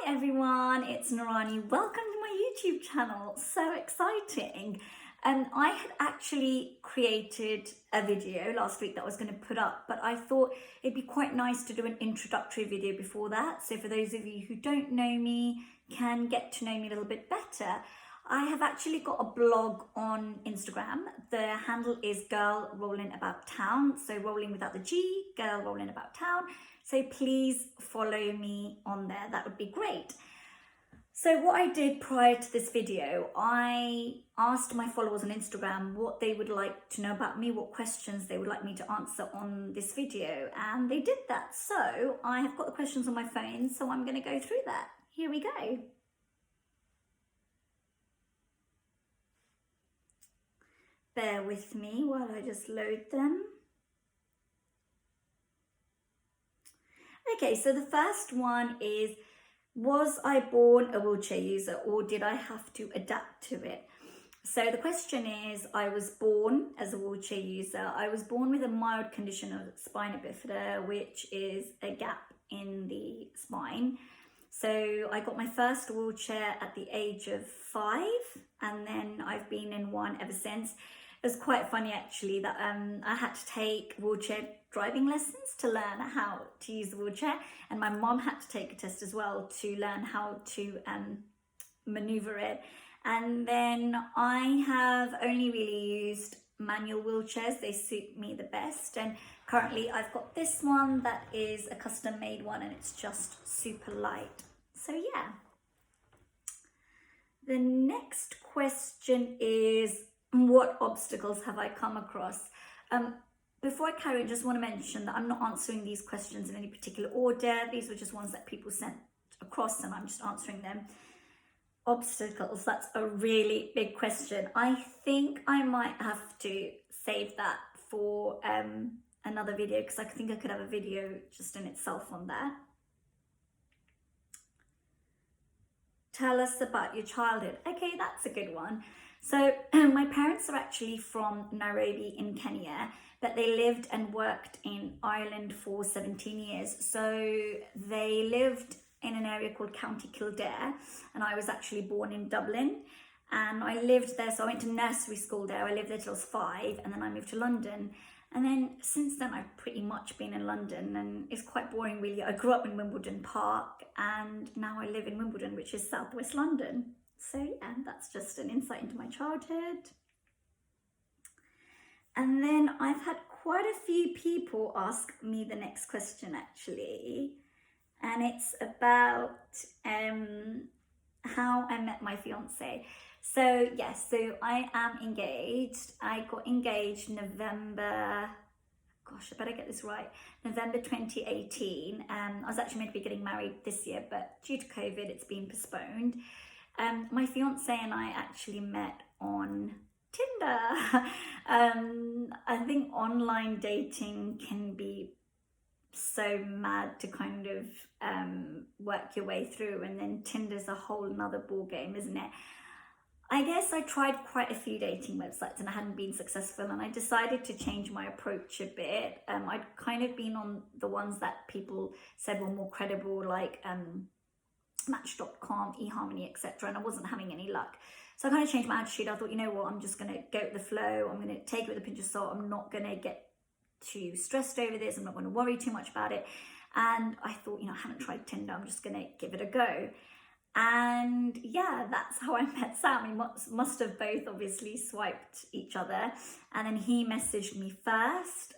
everyone, it's Nurani. Welcome to my YouTube channel. So exciting. I had actually created a video last week that I was going to put up, but I thought it'd be quite nice to do an introductory video before that. So for those of you who don't know me, can get to know me a little bit better, I have actually got a blog on Instagram. The handle is Girl Rollin About Town. So rolling without the G, Girl Rollin About Town. So please follow me on there. That would be great. So what I did prior to this video, I asked my followers on Instagram what they would like to know about me, what questions they would like me to answer on this video, and they did that. So I have got the questions on my phone, so I'm going to go through that. Here we go. Bear with me while I just load them. Okay, so the first one is, was I born a wheelchair user or did I have to adapt to it? So the question is, I was born as a wheelchair user. I was born with a mild condition of spina bifida, which is a gap in the spine. So I got my first wheelchair at the age of 5, and then I've been in one ever since. It was quite funny actually that I had to take wheelchair driving lessons to learn how to use the wheelchair, and my mom had to take a test as well to learn how to maneuver it. And then I have only really used manual wheelchairs. They suit me the best, and currently I've got this one that is a custom made one, and it's just super light. So yeah. The next question is, what obstacles have I come across? Before I carry on, I just want to mention that I'm not answering these questions in any particular order. These were just ones that people sent across and I'm just answering them. Obstacles, that's a really big question. I think I might have to save that for another video, because I think I could have a video just in itself on that. Tell us about your childhood. Okay, that's a good one. So my parents are actually from Nairobi in Kenya, but they lived and worked in Ireland for 17 years. So they lived in an area called County Kildare, and I was actually born in Dublin, and I lived there. So I went to nursery school there. I lived there till I was 5, and then I moved to London. And then since then, I've pretty much been in London, and it's quite boring really. I grew up in Wimbledon Park, and now I live in Wimbledon, which is southwest London. So yeah, that's just an insight into my childhood. And then I've had quite a few people ask me the next question actually, and it's about how I met my fiance. So yes, so I am engaged. I got engaged November, gosh, I better get this right, November 2018. I was actually meant to be getting married this year, but due to COVID, it's been postponed. My fiance and I actually met on Tinder. I think online dating can be so mad to kind of work your way through, and then Tinder's a whole nother ball game, isn't it? I guess I tried quite a few dating websites and I hadn't been successful, and I decided to change my approach a bit. I'd kind of been on the ones that people said were more credible, like Match.com, eHarmony, etc., and I wasn't having any luck. So I kind of changed my attitude. I thought, you know what, I'm just going to go with the flow. I'm going to take it with a pinch of salt. I'm not going to get too stressed over this. I'm not going to worry too much about it. And I thought, I haven't tried Tinder. I'm just going to give it a go. And yeah, that's how I met Sam. We must have both obviously swiped each other. And then he messaged me first.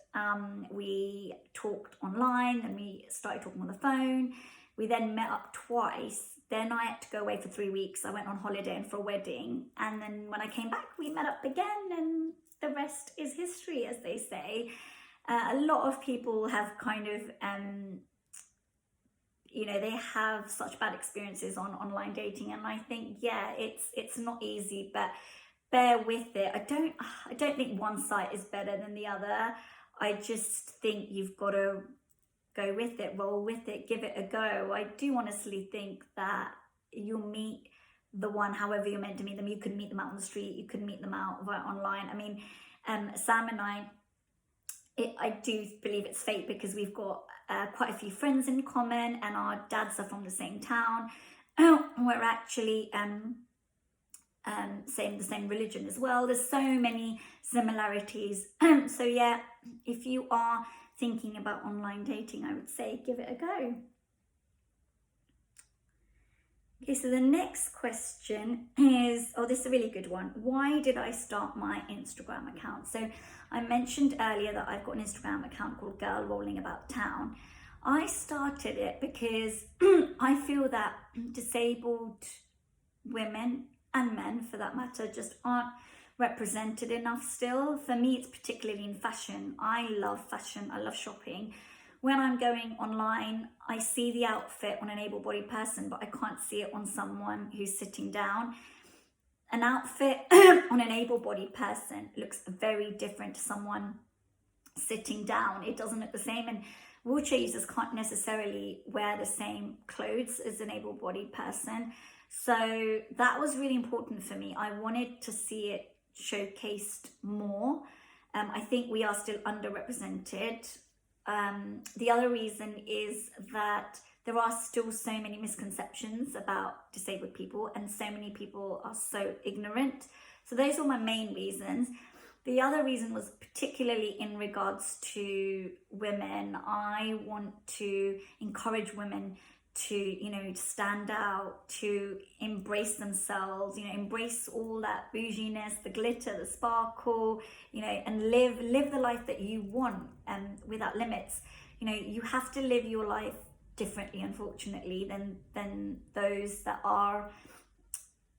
We talked online, and we started talking on the phone. We then met up twice. Then I had to go away for 3 weeks. I went on holiday and for a wedding. And then when I came back, we met up again, and the rest is history, as they say. A lot of people have kind of, they have such bad experiences on online dating. And I think, yeah, it's not easy, but bear with it. I don't think one site is better than the other. I just think you've got to go with it, roll with it, give it a go. I do honestly think that you'll meet the one however you're meant to meet them. You could meet them out on the street, you could meet them out via online. I mean, Sam and I do believe it's fate, because we've got quite a few friends in common, and our dads are from the same town. we're actually same the same religion as well. There's so many similarities. So yeah, if you are thinking about online dating, I would say give it a go. Okay, so the next question is, oh, this is a really good one. Why did I start my Instagram account? So I mentioned earlier that I've got an Instagram account called Girl Rolling About Town. I started it because I feel that disabled women and men, for that matter, just aren't represented enough still. For me, it's particularly in fashion. I love fashion, I love shopping. When I'm going online, I see the outfit on an able-bodied person, but I can't see it on someone who's sitting down. An outfit on an able-bodied person looks very different to someone sitting down. It doesn't look the same, and wheelchair users can't necessarily wear the same clothes as an able-bodied person. So that was really important for me. I wanted to see it showcased more. I think we are still underrepresented. The other reason is that there are still so many misconceptions about disabled people, and so many people are so ignorant. So those are my main reasons. The other reason was particularly in regards to women. I want to encourage women to, to stand out, to embrace themselves, embrace all that bouginess, the glitter, the sparkle, and live the life that you want, without limits. You have to live your life differently, unfortunately, than those that are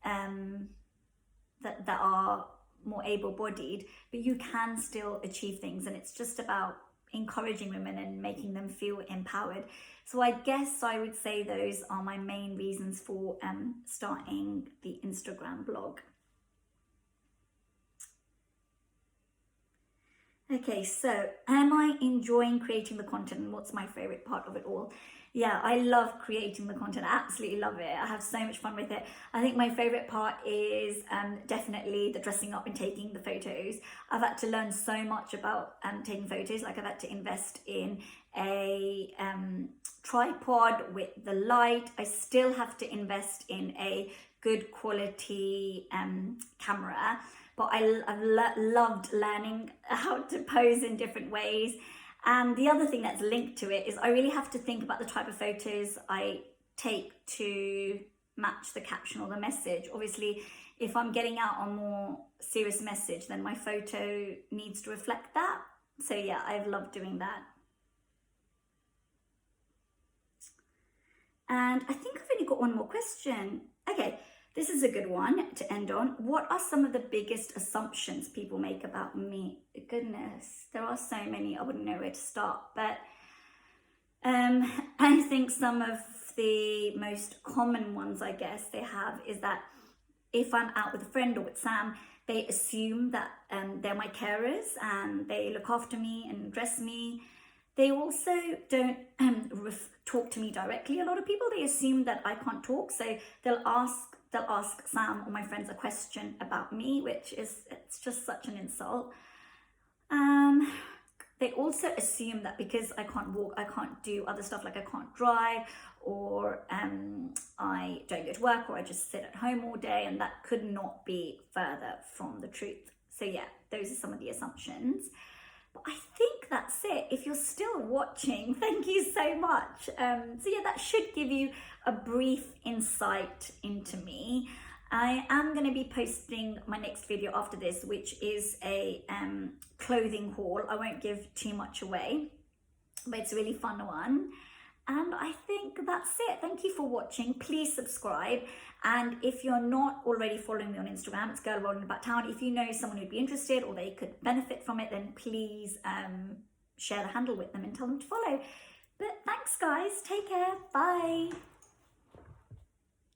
that are more able-bodied, but you can still achieve things, and it's just about encouraging women and making them feel empowered. So I guess I would say those are my main reasons for starting the Instagram blog. Okay, so am I enjoying creating the content, and what's my favorite part of it all? Yeah, I love creating the content. I absolutely love it. I have so much fun with it. I think my favorite part is definitely the dressing up and taking the photos. I've had to learn so much about taking photos. Like, I've had to invest in a tripod with the light. I still have to invest in a good quality camera. But I've loved learning how to pose in different ways. And the other thing that's linked to it is I really have to think about the type of photos I take to match the caption or the message. Obviously, if I'm getting out a more serious message, then my photo needs to reflect that. So yeah, I've loved doing that. And I think I've only got one more question. Okay. This is a good one to end on. What are some of the biggest assumptions people make about me? Goodness, there are so many, I wouldn't know where to start. But I think some of the most common ones, I guess, they have is that if I'm out with a friend or with Sam, they assume that they're my carers and they look after me and dress me. They also don't talk to me directly. A lot of people, they assume that I can't talk, so they'll ask Sam or my friends a question about me, it's just such an insult. They also assume that because I can't walk, I can't do other stuff, like I can't drive, or I don't go to work, or I just sit at home all day, and that could not be further from the truth. So yeah, those are some of the assumptions. But I think that's it. If you're still watching, thank you so much. So yeah, that should give you a brief insight into me. I am going to be posting my next video after this, which is a clothing haul. I won't give too much away, but it's a really fun one. And I think that's it. Thank you for watching. Please subscribe. And if you're not already following me on Instagram, it's Girl Rolling About Town. If you know someone who'd be interested or they could benefit from it, then please share the handle with them and tell them to follow. But thanks, guys. Take care. Bye.